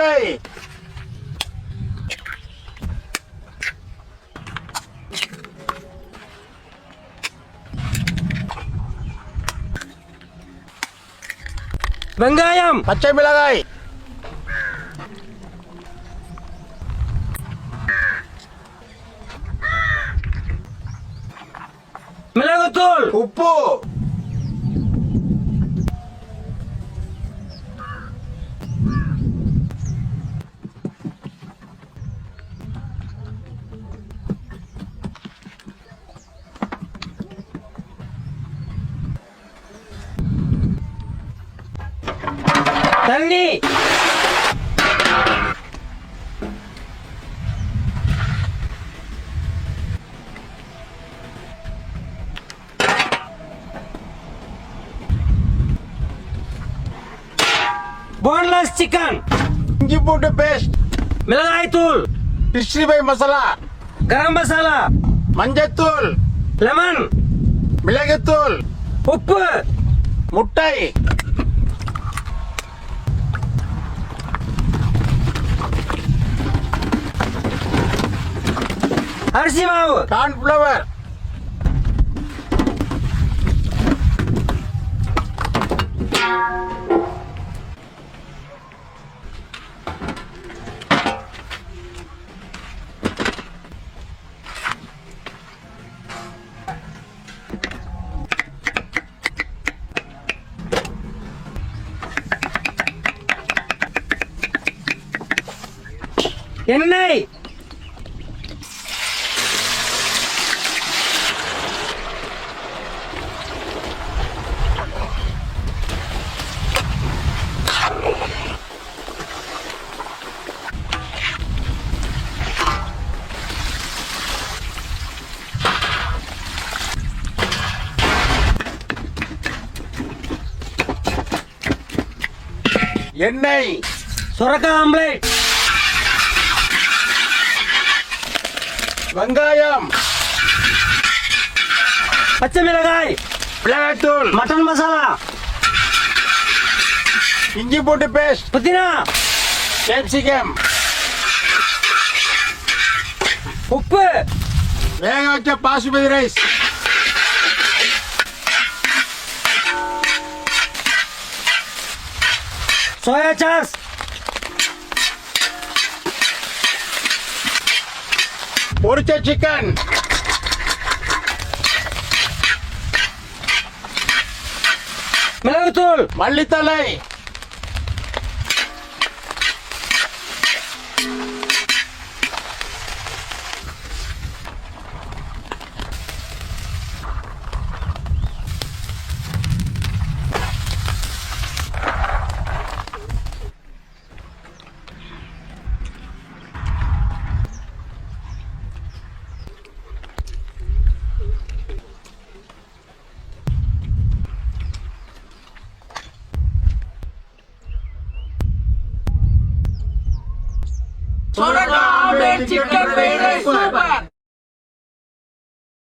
மிளகாய், வெங்காயம், பச்சை மிளகாய், மிளகுத்தூள், உப்பு, தண்ணி, போன்லெஸ் சிக்கன், இஞ்சி பூண்டு பேஸ்ட், மிளகாய் தூள், 65 மசாலா, கரம் மசாலா, மஞ்சத்தூள், லெமன், மிளகுத்தூள், உப்பு, முட்டை, அரிசி மாவு, கார்ன்ஃப்ளவர், எண்ணெய், எண்ணெய், சுரக்காய் ஆம்லேட், வெங்காயம், பச்சை மிளகாய், மிளகாய்த்தூள், மட்டன் மசாலா, இஞ்சி பூண்டு பேஸ்ட், புதினா, கேப்சிகம், உப்பு, வேக வச்ச பாசுமதி ரைஸ், சோயா சாஸ், பொரிச்ச சிக்கன், மிளகுத்தூள், மல்லித்தழை, சுரக்காய் ஆம்லேட் சிக்கன் ஃப்ரைட் ரைஸ்